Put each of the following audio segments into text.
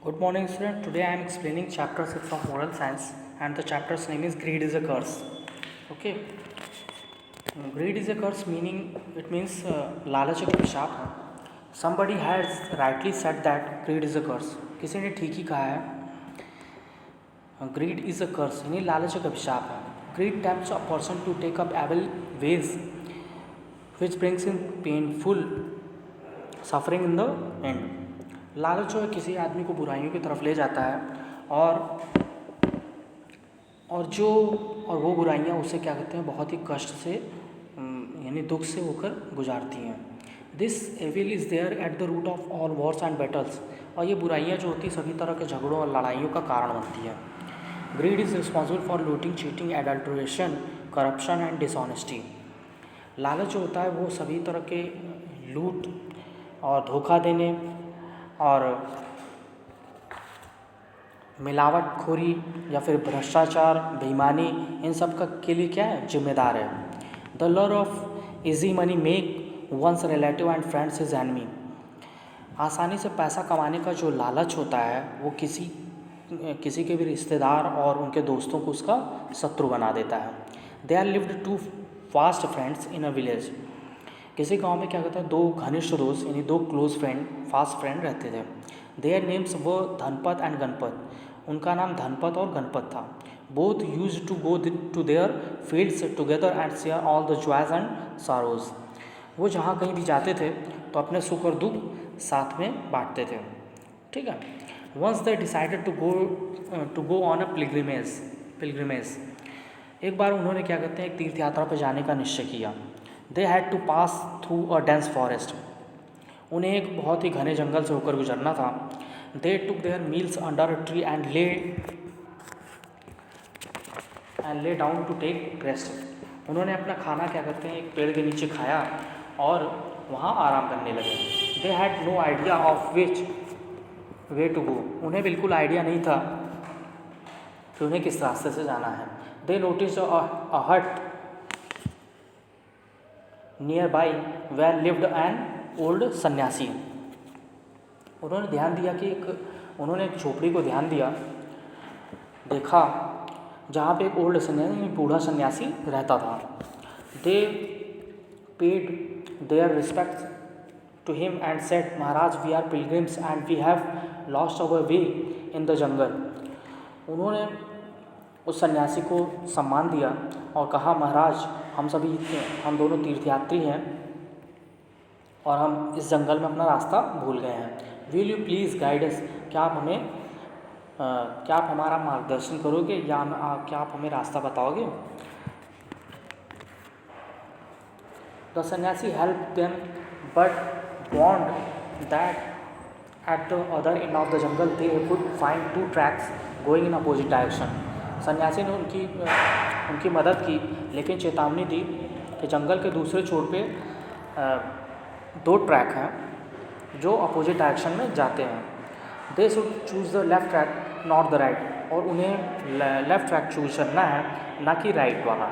Good morning, student. Today I am explaining chapter 6 of moral science, and the chapter's name is Greed is a Curse. Okay. Greed is a curse meaning it means लालच एक अभिशाप है. Somebody has rightly said that greed is a curse. किसी ने ठीक ही कहा है greed is a curse यानी लालच एक अभिशाप है. Greed tempts a person to take up evil ways which brings in painful suffering in the end. लालच जो है किसी आदमी को बुराइयों की तरफ ले जाता है और वो बुराइयाँ उसे क्या कहते हैं बहुत ही कष्ट से यानी दुख से होकर गुजारती हैं. This evil is there at the root of all wars and battles. और ये बुराइयाँ जो होती सभी तरह के झगड़ों और लड़ाइयों का कारण बनती हैं. Greed is responsible for looting, cheating, adulteration, corruption and dishonesty. लालच जो होता है वो सभी तरह के लूट और धोखा देने और मिलावटखोरी या फिर भ्रष्टाचार, बेईमानी, इन सब का के लिए क्या है जिम्मेदार है. The lure of easy money make one's relative and friends his enemy. आसानी से पैसा कमाने का जो लालच होता है वो किसी के भी रिश्तेदार और उनके दोस्तों को उसका शत्रु बना देता है. They are lived two fast friends in a village. किसी गांव में क्या कहता है दो घनिष्ठ दोस्त यानी दो क्लोज फ्रेंड, फास्ट फ्रेंड रहते थे. देयर नेम्स वो धनपत एंड गणपत. उनका नाम धनपत और गणपत था. Both use to go to their fields together and share all the joys and sorrows. वो जहाँ कहीं भी जाते थे तो अपने सुख और दुख साथ में बांटते थे. ठीक है. Once they decided to go on a pilgrimage. एक बार उन्होंने क्या कहते हैं एक तीर्थ यात्रा पर जाने का निश्चय किया. They had to pass through a dense forest. उन्हें एक बहुत ही घने जंगल से होकर गुजरना था. They took their meals under a tree and lay down to take rest. उन्होंने अपना खाना क्या करते हैं एक पेड़ के नीचे खाया और वहाँ आराम करने लगे. They had no idea of which way to go. उन्हें बिल्कुल आइडिया नहीं था कि उन्हें किस रास्ते से जाना है. दे notice a hut near by where lived an old sanyasi. उन्होंने ध्यान दिया कि उन्होंने एक झोपड़ी को ध्यान दिया, देखा जहाँ पे एक ओल्ड सन्यासी बूढ़ा सन्यासी रहता था. They paid their respect to him and said Maharaj we are pilgrims and we have lost our way in the jungle. उन्होंने उस सन्यासी को सम्मान दिया और कहा महाराज हम दोनों तीर्थयात्री हैं और हम इस जंगल में अपना रास्ता भूल गए हैं. Will you please guide us. क्या आप हमारा मार्गदर्शन करोगे या क्या आप हमें रास्ता बताओगे. The sanyasi help them but warned that at the other end of the jungle they could find two tracks going in opposite direction. सन्यासी ने उनकी मदद की लेकिन चेतावनी दी कि जंगल के दूसरे छोर पे दो ट्रैक हैं जो अपोजिट डायरेक्शन में जाते हैं. They should choose the left track not the right. और उन्हें लेफ़्ट ट्रैक चूज करना है ना कि राइट वाला.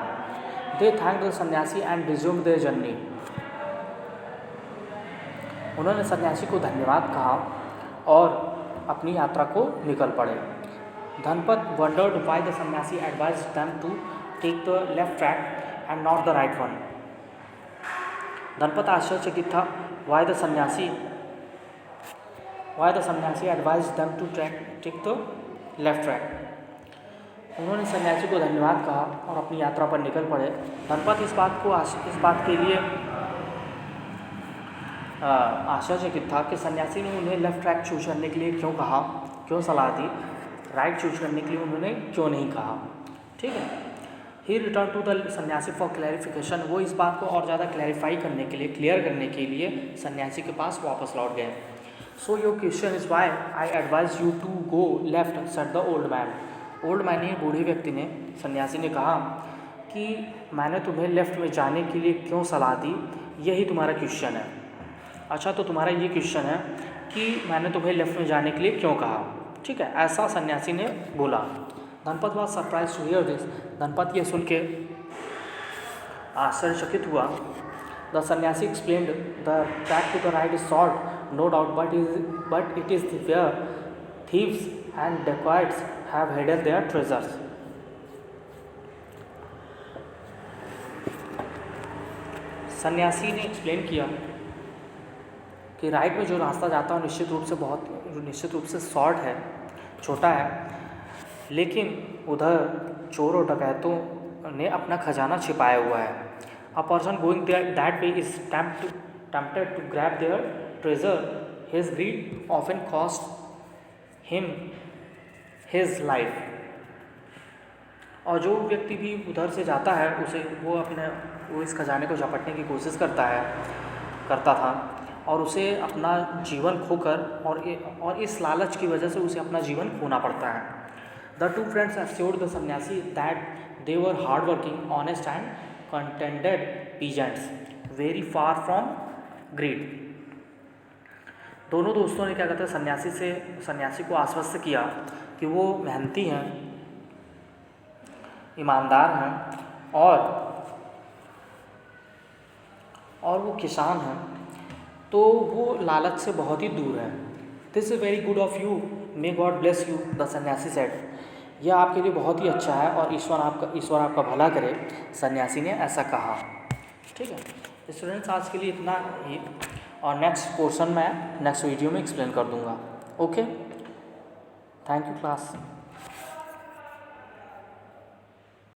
दे थैंक द सन्यासी एंड रिज्यूम देयर जर्नी. उन्होंने सन्यासी को धन्यवाद कहा और अपनी यात्रा को निकल पड़े. Dhanpat wondered why the sanyasi advised them to take the left track and not the right one. Dhanpat आश्चर्यचकित था why the sanyasi advised them to take the left track. उन्होंने सन्यासी को धन्यवाद कहा और अपनी यात्रा पर निकल पड़े. धनपत इस बात के लिए आश्चर्यचकित था कि सन्यासी ने उन्हें लेफ्ट ट्रैक चूज करने के लिए क्यों सलाह दी, राइट चूज करने के लिए उन्होंने क्यों नहीं कहा. ठीक है. ही रिटर्न टू द सन्यासी फॉर क्लैरिफिकेशन. वो इस बात को और ज़्यादा क्लैरिफाई करने के लिए, क्लियर करने के लिए सन्यासी के पास वापस लौट गए. So your question is why I advise you to go left said the old man. Old man ने बूढ़े व्यक्ति ने सन्यासी ने कहा कि मैंने तुम्हें लेफ़्ट में जाने के लिए क्यों सलाह दी, यही तुम्हारा क्वेश्चन है. अच्छा तो तुम्हारा ये क्वेश्चन है कि मैंने तुम्हें लेफ़्ट में जाने के लिए क्यों कहा. ठीक है. ऐसा सन्यासी ने बोला. Dhanpat was surprise to hear this. Dhanpat ये सुन के आश्चर्यचकित हुआ. The sannyasi explained the track to the right is short no doubt but it is the where thieves and dacoits have hidden their treasures. सन्यासी ने एक्सप्लेन किया कि राइट में जो रास्ता जाता है निश्चित रूप से शॉर्ट है, छोटा है, लेकिन उधर चोर और डकैतों ने अपना खजाना छिपाया हुआ है. A person going that way is tempted to grab their treasure. His greed often cost him his life. और जो व्यक्ति भी उधर से जाता है वो इस खजाने को झपटने की कोशिश करता था और उसे अपना जीवन खोकर और इस लालच की वजह से उसे अपना जीवन खोना पड़ता है. The two friends assured the सन्यासी that they were hard working, honest and contented peasants, very far from greed. दोनों दोस्तों ने क्या कहते हैं सन्यासी को आश्वस्त किया कि वो मेहनती हैं, ईमानदार हैं और वो किसान हैं, तो वो लालच से बहुत ही दूर है. This is very good of you, may God bless you, the सन्यासी सेड. यह आपके लिए बहुत ही अच्छा है और ईश्वर आपका भला करे, सन्यासी ने ऐसा कहा. ठीक है स्टूडेंट्स, आज के लिए इतना ही, और नेक्स्ट पोर्शन में नेक्स्ट वीडियो में एक्सप्लेन कर दूंगा. Okay, thank you class.